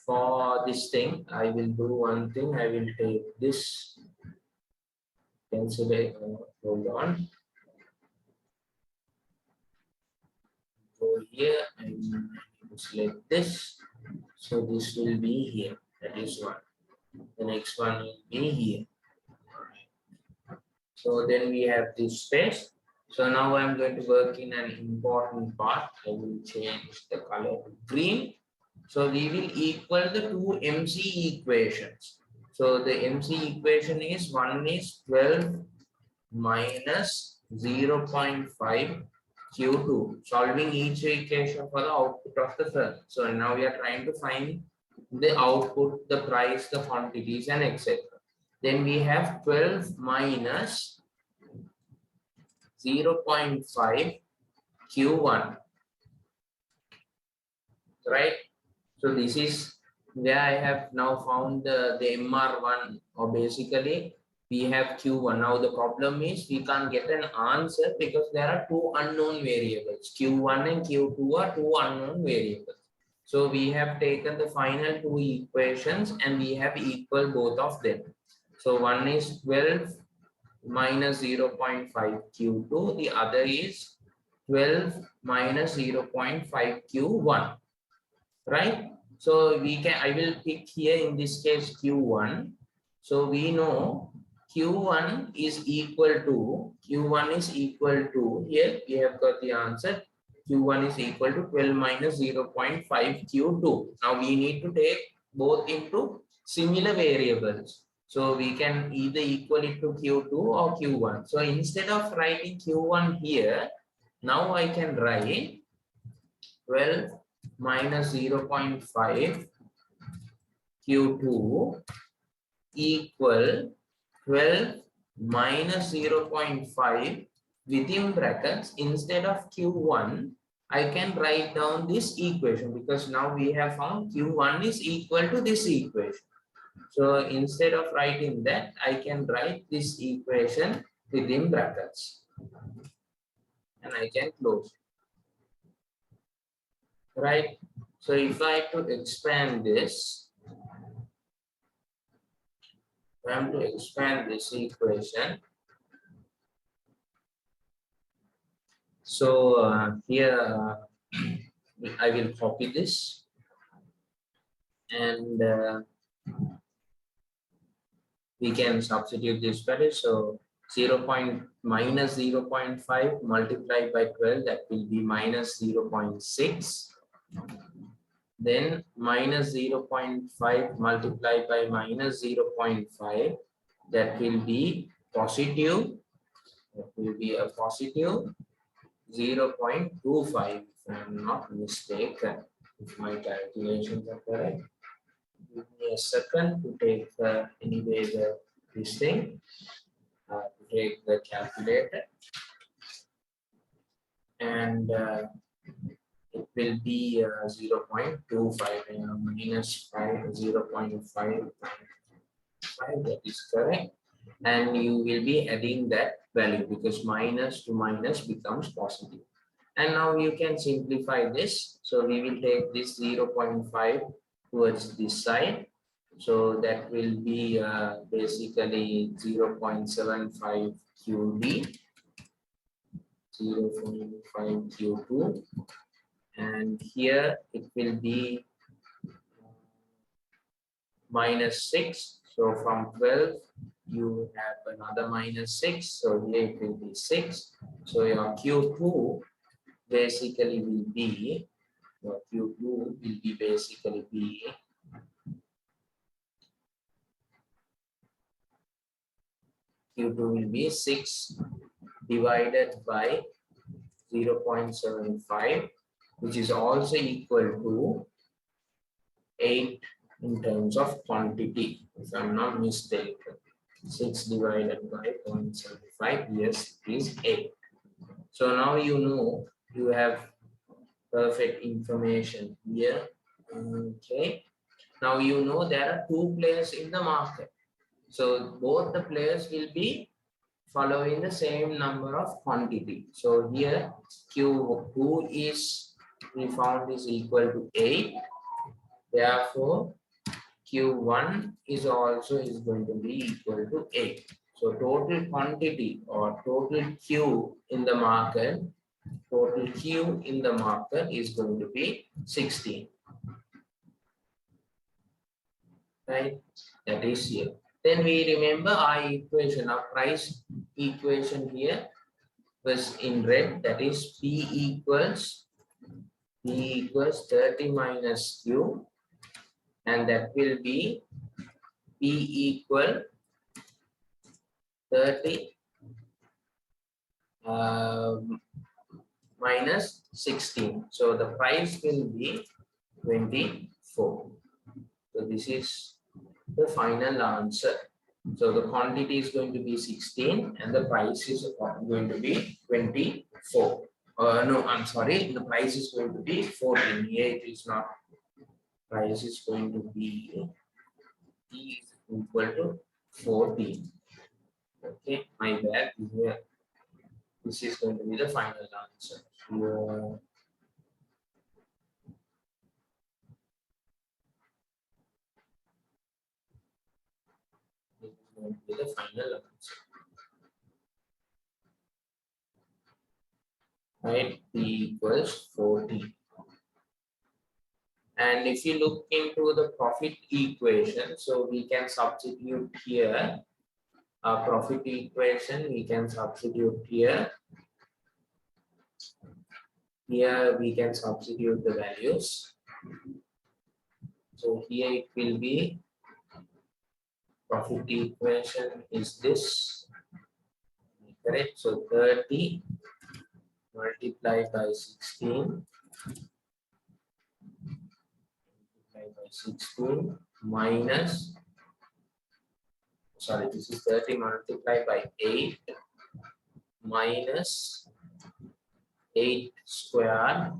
for this thing. I will do one thing. I will take this, cancel it, hold on. Go here and select this. So this will be here. That is one. The next one will be here. So then we have this space. So now I'm going to work in an important part. I will change the color to green. So we will equal the two MC equations. So the MC equation is, one is 12 minus 0.5 Q2, solving each equation for the output of the firm. So now we are trying to find the output, the price, the quantities, and etc. Then we have 12 minus 0.5 Q1, right? So this is where I have now found the MR1, or basically we have Q1. Now the problem is we can't get an answer because there are two unknown variables. Q1 and Q2 are two unknown variables. So we have taken the final two equations and we have equal both of them. So one is 12 minus 0.5 Q2, the other is 12 minus 0.5 Q1, right? So we can, I will pick here in this case Q1. So we know Q1 is equal to here we have got the answer. Q1 is equal to 12 minus 0.5 Q2. Now we need to take both into similar variables. So we can either equal it to Q2 or Q1. So instead of writing Q1 here, now I can write 12 minus 0.5 Q2 equal 12 minus 0.5 within brackets. Instead of Q1, I can write down this equation because now we have found Q1 is equal to this equation. So instead of writing that, I can write this equation within brackets and I can close it. Right? So if I have to expand this, equation. So here I will copy this and we can substitute this value. So 0.5 multiplied by 12, that will be minus 0.6. Then minus 0.5 multiplied by minus 0.5, that will be positive. That will be a positive 0.25, if I am not mistaken, if my calculations are correct. Give me a second to take anyway this thing, to take the calculator, and it will be 0.25 minus 5, 0.5, that is correct. And you will be adding that value because minus to minus becomes positive. And now you can simplify this. So we will take this 0.5 towards this side. So that will be basically 0.75 QD, 0.5 Q2. And here it will be minus 6. So from 12, you have another minus 6. So here it will be 6. So your Q2 basically will be, Q2 will be 6 divided by 0.75, which is also equal to 8 in terms of quantity, if I'm not mistaken. 6 divided by 0.75, yes, it is 8. So now you know, you have perfect information here. Okay. Now you know there are two players in the market. So both the players will be following the same number of quantity. So here Q2 is, we found, is equal to 8. Therefore, Q1 is also going to be equal to 8. So total quantity or total Q in the market, is going to be 16. Right? That is here. Then we remember our equation, our price equation here was in red, that is P equals 30 minus Q, and that will be P equal 30 minus 16. So the price will be 24. So this is the final answer. So the quantity is going to be 16 and the price is going to be 24. No, I'm sorry, the price is going to be 14. Here it is not. Price is going to be T is equal to 14. Okay, my bad. Here, this is going to be the final answer. Here, this is going to be the final answer. Right, P equals 14. And if you look into the profit equation, so we can substitute here a profit equation, we can substitute here. Here we can substitute the values. So here it will be profit equation is this, correct? So 30 multiplied by 16 multiplied by 16 minus, sorry, this is 30 multiplied by 8 minus 8 squared,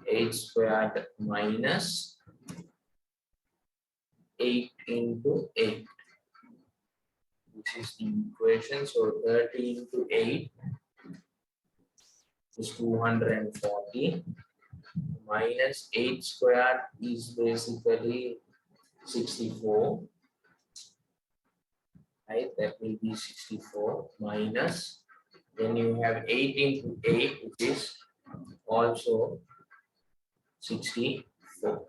8 squared minus 8 into 8. This is the equation. So 30 into 8 is 240 minus 8 squared is basically 64. Right, that will be 64 minus, then you have 8 into 8, which is also 64.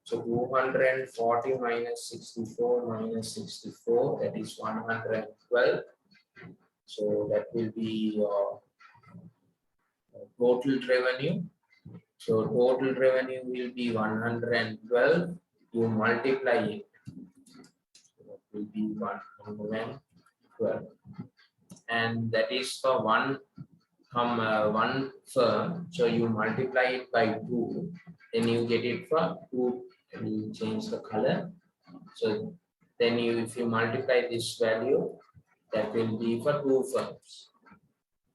So 240 minus 64 minus 64, that is 112. So that will be your total revenue. So total revenue will be 112. You multiply it, that will be 112. And that is for one firm. So you multiply it by 2, then you get it for 2. And you change the color. So then if you multiply this value, that will be for 2 firms.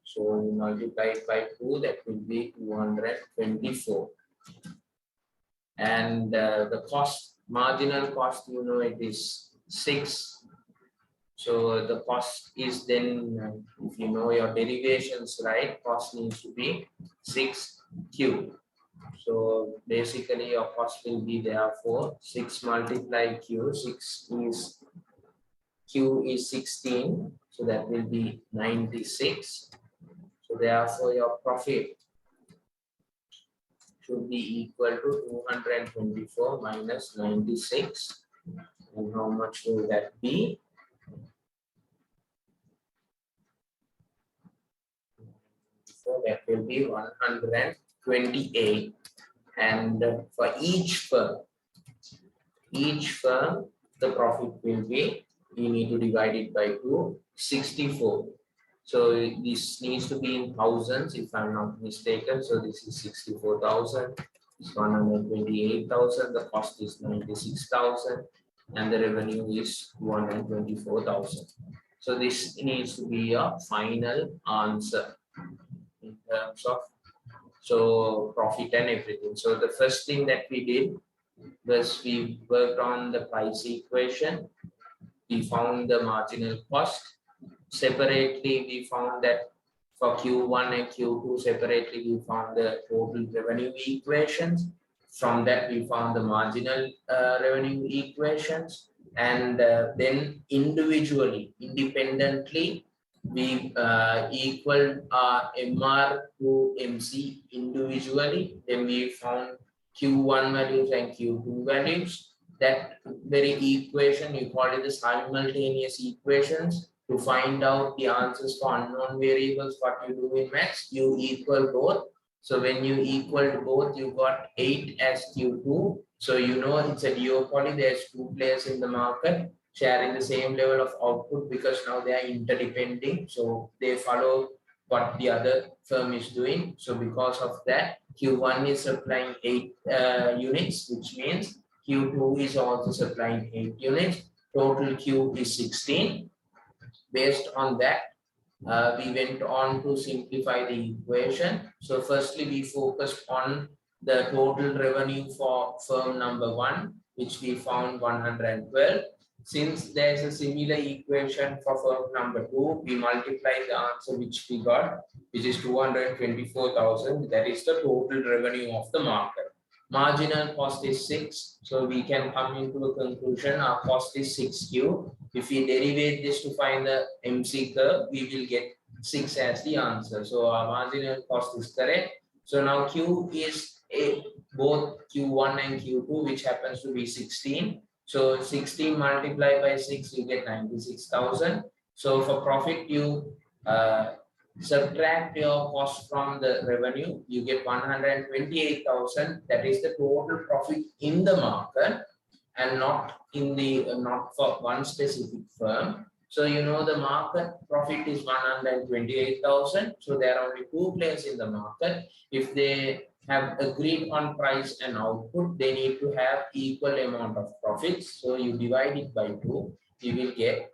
So you multiply it by 2, that will be 224. And the cost, marginal cost, it is 6. So the cost is then, if you know your derivations, right, cost needs to be 6Q. So basically your cost will be therefore 6 multiply Q, 6 is Q is 16, so that will be 96. So therefore your profit should be equal to 224 minus 96. And how much will that be? So that will be 128. And for each firm, the profit will be, you need to divide it by 2, 64. So this needs to be in thousands, if I'm not mistaken. So this is 64,000, it's 128,000, the cost is 96,000, and the revenue is 124,000. So this needs to be a final answer in terms of profit and everything. So the first thing that we did was we worked on the price equation. We found the marginal cost. Separately, we found that for Q1 and Q2 separately, we found the total revenue equations. From that, we found the marginal revenue equations. And then individually, independently, we equaled MR to MC individually. Then we found Q1 values and Q2 values. That very equation, you call it the simultaneous equations. To find out the answers for unknown variables, what you do in maths, you equal both. So when you equal both, you got 8 as Q2. So you know it's a duopoly. There's 2 players in the market sharing the same level of output because now they are interdepending. So they follow what the other firm is doing. So because of that, Q1 is supplying 8 units, which means Q2 is also supplying 8 units. Total Q is 16. Based on that, we went on to simplify the equation. So firstly, we focused on the total revenue for firm number 1, which we found 112. Since there is a similar equation for firm number 2, we multiply the answer which we got, which is 224,000. That is the total revenue of the market. Marginal cost is 6. So we can come into a conclusion, our cost is 6Q. If we derivate this to find the MC curve, we will get 6 as the answer. So our marginal cost is correct. So now Q is both Q1 and Q2, which happens to be 16. So 16 multiplied by 6, you get 96,000. So for profit, you subtract your cost from the revenue, you get 128,000. That is the total profit in the market, and not in the not for one specific firm. So you know the market profit is 128,000. So there are only two players in the market. If they have agreed on price and output, they need to have equal amount of profits. So you divide it by 2, you will get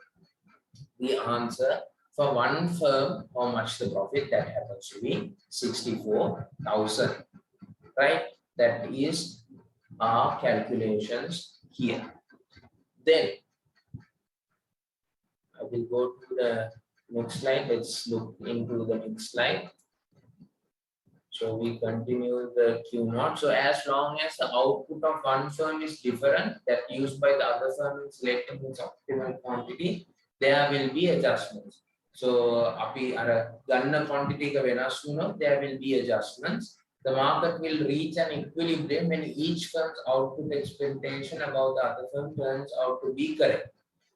the answer for one firm how much the profit. That happens to be 64,000, right? That is our calculations here. Then I will go to the next slide. Let's look into the next slide. So we continue the Q naught. So as long as the output of one firm is different, that used by the other firm is selecting its optimal quantity, there will be adjustments. So api ara ganna quantity ka venas wunot, there will be adjustments. The market will reach an equilibrium when each firm's output expectation about the other firm turns out to be correct.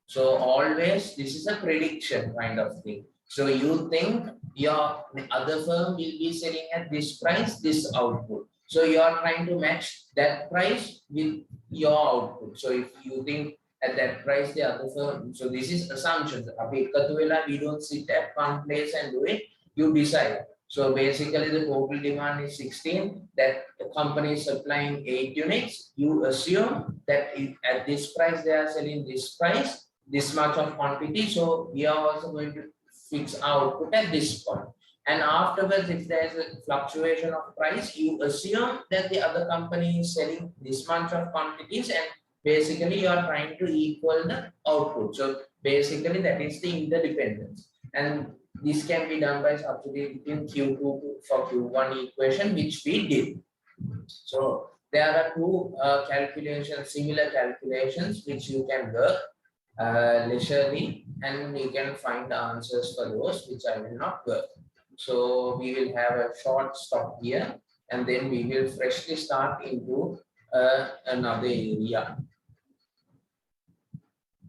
So always this is a prediction kind of thing. So you think your other firm will be selling at this price, this output. So you are trying to match that price with your output. So if you think at that price the other firm, so this is assumptions. We don't sit at one place and do it. You decide. So basically the total demand is 16. That the company is supplying 8 units. You assume that at this price they are selling this price, this much of quantity. So we are also going to fix output at this point. And afterwards, if there is a fluctuation of price, you assume that the other company is selling this much of quantities, and basically you are trying to equal the output. So basically that is the interdependence. And this can be done by substituting Q2 for Q1 equation, which we did. So there are two calculations, similar calculations, which you can work leisurely, and you can find the answers for those, which I will not work. So we will have a short stop here, and then we will freshly start into another area.